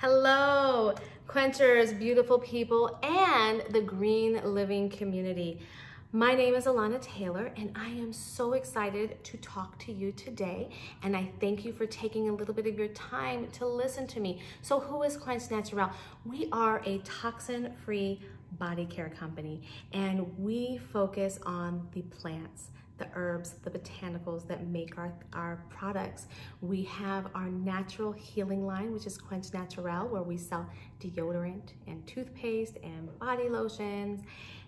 Hello, Quenchers, beautiful people, and the green living community. My name is Alana Taylor, and I am so excited to talk to you today. And I thank you for taking a little bit of your time to listen to me. So who is Quench Naturel? We are a toxin-free body care company, and we focus on the plants, the herbs, the botanicals that make our products. We have our natural healing line, which is Quench Naturel, where we sell deodorant and toothpaste and body lotions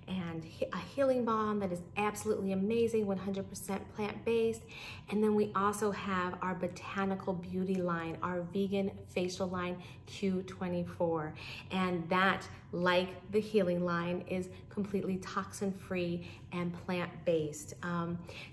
and a healing balm that is absolutely amazing, 100% plant-based. And then we also have our botanical beauty line, our vegan facial line, Q24. And that, like the healing line, is completely toxin-free and plant-based.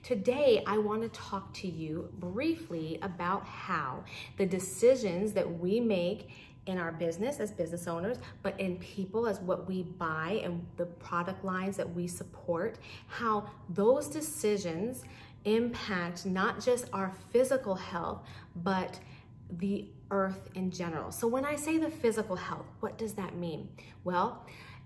Today, I want to talk to you briefly about how the decisions that we make in our business as business owners, but in people as what we buy and the product lines that we support, how those decisions impact not just our physical health, but the earth in general. So when I say the physical health, what does that mean? Well,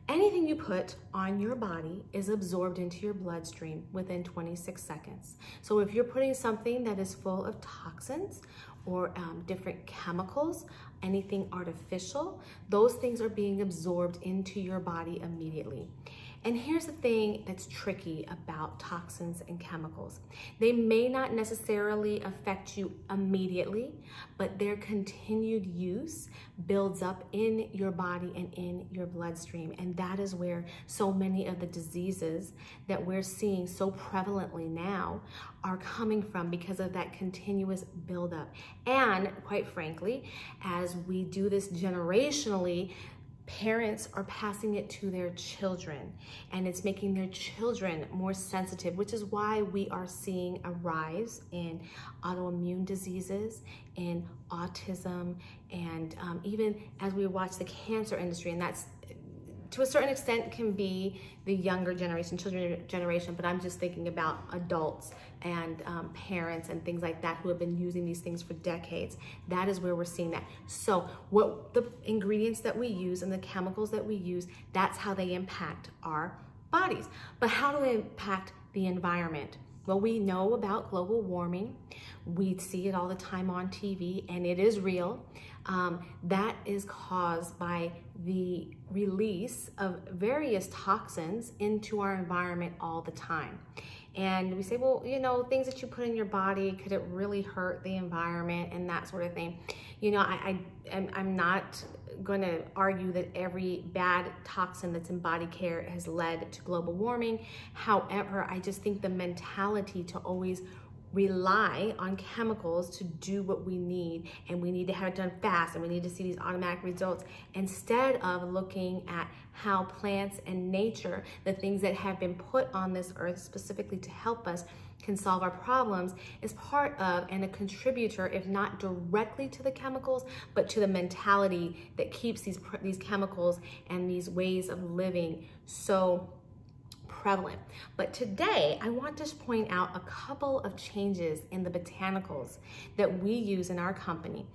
anything you put on your body is absorbed into your bloodstream within 26 seconds. So if you're putting something that is full of toxins or different chemicals, anything artificial, those things are being absorbed into your body immediately. And here's the thing that's tricky about toxins and chemicals. They may not necessarily affect you immediately, but their continued use builds up in your body and in your bloodstream. And that is where so many of the diseases that we're seeing so prevalently now are coming from, because of that continuous buildup. And quite frankly, as we do this generationally, parents are passing it to their children, and it's making their children more sensitive, which is why we are seeing a rise in autoimmune diseases, in autism, and even as we watch the cancer industry, and that's to a certain extent can be the younger generation, children generation, but I'm just thinking about adults and parents and things like that who have been using these things for decades. That is where we're seeing that. So what the ingredients that we use and the chemicals that we use, that's how they impact our bodies. But how do they impact the environment? Well, we know about global warming. We see it all the time on TV, and it is real. That is caused by the release of various toxins into our environment all the time. And we say, well, you know, things that you put in your body, could it really hurt the environment and that sort of thing? You know, I'm not going to argue that every bad toxin that's in body care has led to global warming. However, I just think the mentality to always rely on chemicals to do what we need, and we need to have it done fast, and we need to see these automatic results, instead of looking at how plants and nature, the things that have been put on this earth specifically to help us, can solve our problems, is part of and a contributor, if not directly to the chemicals, but to the mentality that keeps these chemicals and these ways of living so prevalent. But today, I want to point out a couple of changes in the botanicals that we use in our company.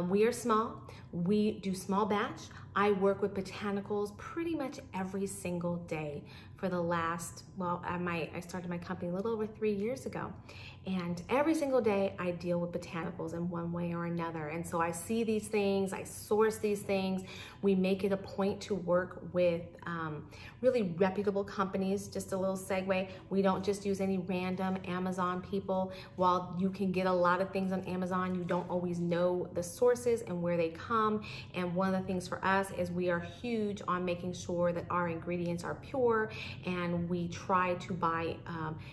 We are small. We do small batch. I work with botanicals pretty much every single day for the last, well, I started my company a little over 3 years ago. And every single day I deal with botanicals in one way or another. And so I see these things, I source these things. We make it a point to work with really reputable companies. Just a little segue. We don't just use any random Amazon people. While you can get a lot of things on Amazon, you don't always know the sources and where they come. And one of the things for us is we are huge on making sure that our ingredients are pure, and we try to buy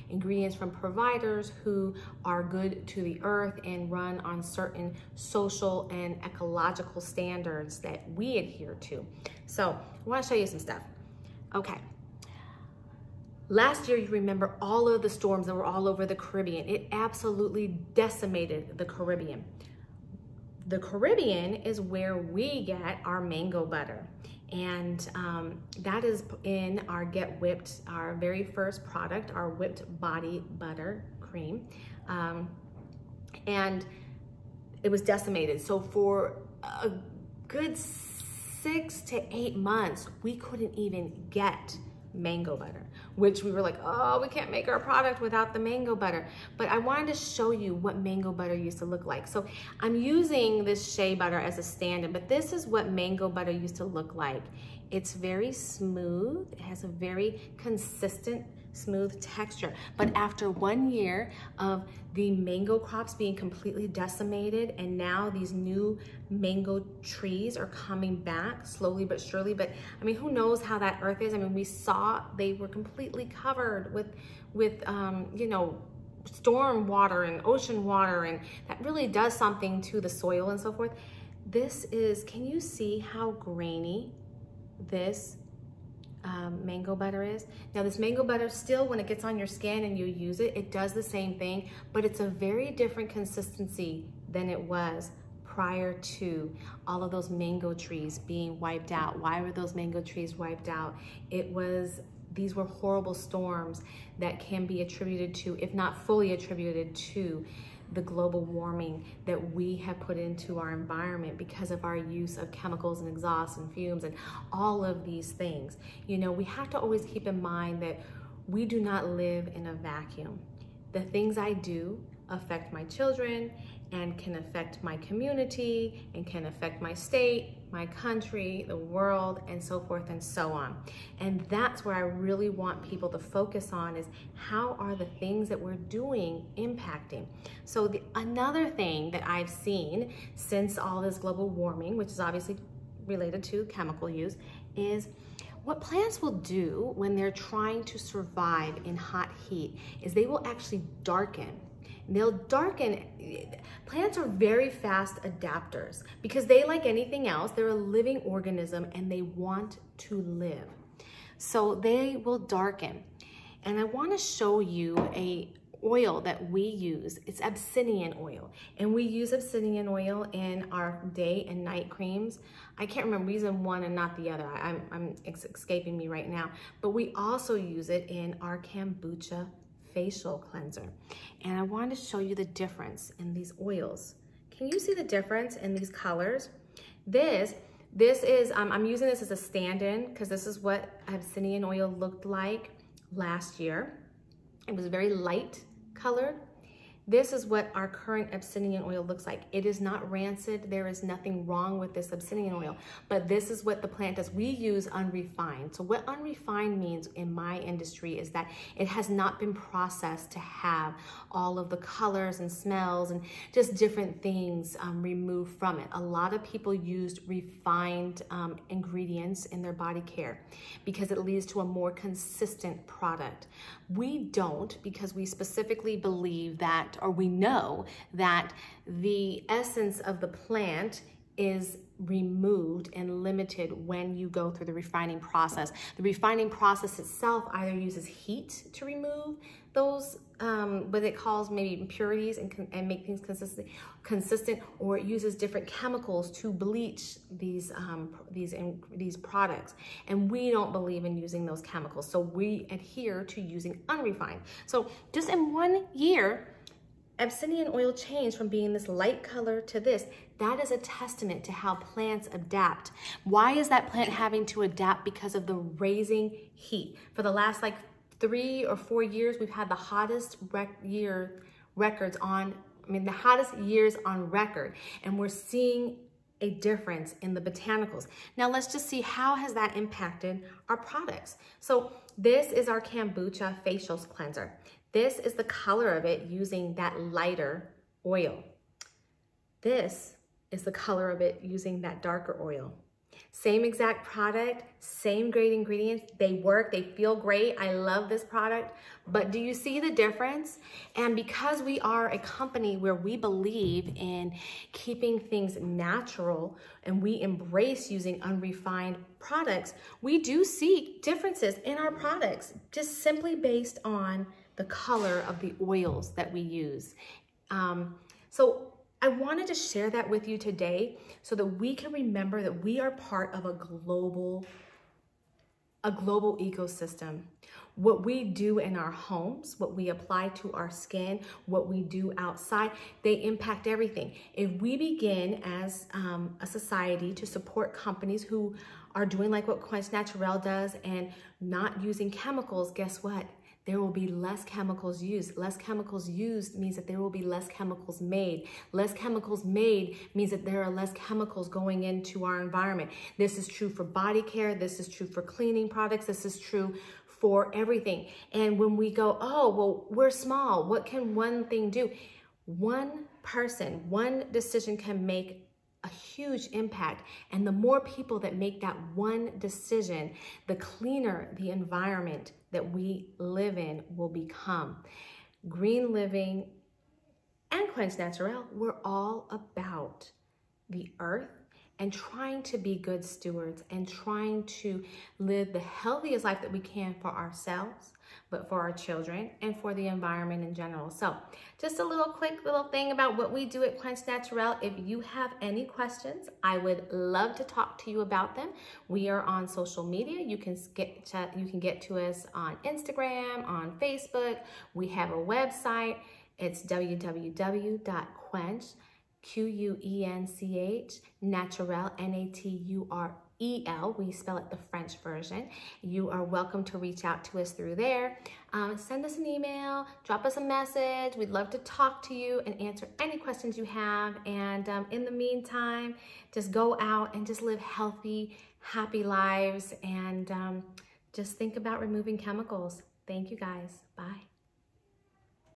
ingredients from providers who are good to the earth and run on certain social and ecological standards that we adhere to. So I want to show you some stuff. Okay. Last year, you remember all of the storms that were all over the Caribbean. It absolutely decimated the Caribbean. The Caribbean is where we get our mango butter. And that is in our Get Whipped, our very first product, our whipped body butter cream. And it was decimated. So for a good 6 to 8 months, we couldn't even get mango butter, which we were like, oh, we can't make our product without the mango butter. But I wanted to show you what mango butter used to look like. So I'm using this shea butter as a stand-in, but this is what mango butter used to look like. It's very smooth. It has a very consistent, smooth texture. But after 1 year of the mango crops being completely decimated, and now these new mango trees are coming back slowly but surely. But I mean, who knows how that earth is? I mean, we saw they were completely covered with you know, storm water and ocean water, and that really does something to the soil and so forth. This is, can you see how grainy this mango butter is? Now this mango butter still, when it gets on your skin and you use it, it does the same thing, but it's a very different consistency than it was prior to all of those mango trees being wiped out. Why were those mango trees wiped out? These were horrible storms that can be attributed to, if not fully attributed to, the global warming that we have put into our environment because of our use of chemicals and exhausts and fumes and all of these things. You know, we have to always keep in mind that we do not live in a vacuum. The things I do affect my children and can affect my community and can affect my state, my country, the world, and so forth and so on. And that's where I really want people to focus on, is how are the things that we're doing impacting? So another thing that I've seen since all this global warming, which is obviously related to chemical use, is what plants will do when they're trying to survive in hot heat is they will actually darken. They'll darken. Plants are very fast adapters because they, like anything else, they're a living organism and they want to live. So they will darken. And I want to show you a oil that we use. It's Obsidian Oil. And we use Obsidian Oil in our day and night creams. I can't remember reason one and not the other. It's escaping me right now. But we also use it in our kombucha facial cleanser. And I wanted to show you the difference in these oils. Can you see the difference in these colors? This is, I'm using this as a stand-in because this is what Obsidian Oil looked like last year. It was very light colored. This is what our current Obsidian Oil looks like. It is not rancid. There is nothing wrong with this Obsidian Oil, but this is what the plant does. We use unrefined. So what unrefined means in my industry is that it has not been processed to have all of the colors and smells and just different things removed from it. A lot of people used refined ingredients in their body care because it leads to a more consistent product. We don't, because we specifically believe that, or we know that the essence of the plant is removed and limited when you go through the refining process. The refining process itself either uses heat to remove those what it calls maybe impurities and make things consistent, or it uses different chemicals to bleach these products. And we don't believe in using those chemicals, so we adhere to using unrefined. So just in 1 year, Obsidian Oil changed from being this light color to this. That is a testament to how plants adapt. Why is that plant having to adapt? Because of the raising heat. For the last like 3 or 4 years, we've had the hottest records on, the hottest years on record. And we're seeing a difference in the botanicals. Now let's just see, how has that impacted our products? So this is our kombucha facial cleanser. This is the color of it using that lighter oil. This is the color of it using that darker oil. Same exact product, same great ingredients. They work, they feel great. I love this product, but do you see the difference? And because we are a company where we believe in keeping things natural and we embrace using unrefined products, we do see differences in our products just simply based on the color of the oils that we use. So I wanted to share that with you today so that we can remember that we are part of a global ecosystem. what we do in our homes, what we apply to our skin, what we do outside, they impact everything. If we begin as a society to support companies who are doing like what Quench Naturel does and not using chemicals, guess what? There will be less chemicals used. Less chemicals used means that there will be less chemicals made. Less chemicals made means that there are less chemicals going into our environment. This is true for body care. This is true for cleaning products. This is true for everything. And when we go, oh, well, we're small. What can one thing do? One person, one decision can make a huge impact. And the more people that make that one decision, the cleaner the environment that we live in will become. Green living and Quench Naturel, we're all about the earth and trying to be good stewards and trying to live the healthiest life that we can for ourselves, but for our children and for the environment in general. So just a quick little thing about what we do at Quench Naturel. If you have any questions, I would love to talk to you about them. We are on social media. You can get to us on Instagram, on Facebook. We have a website. It's www.quench, Quench, Naturel, Naturel. We spell it the French version. You are welcome to reach out to us through there. Send us an email, drop us a message. We'd love to talk to you and answer any questions you have. And in the meantime, just go out and just live healthy, happy lives and just think about removing chemicals. Thank you guys. Bye.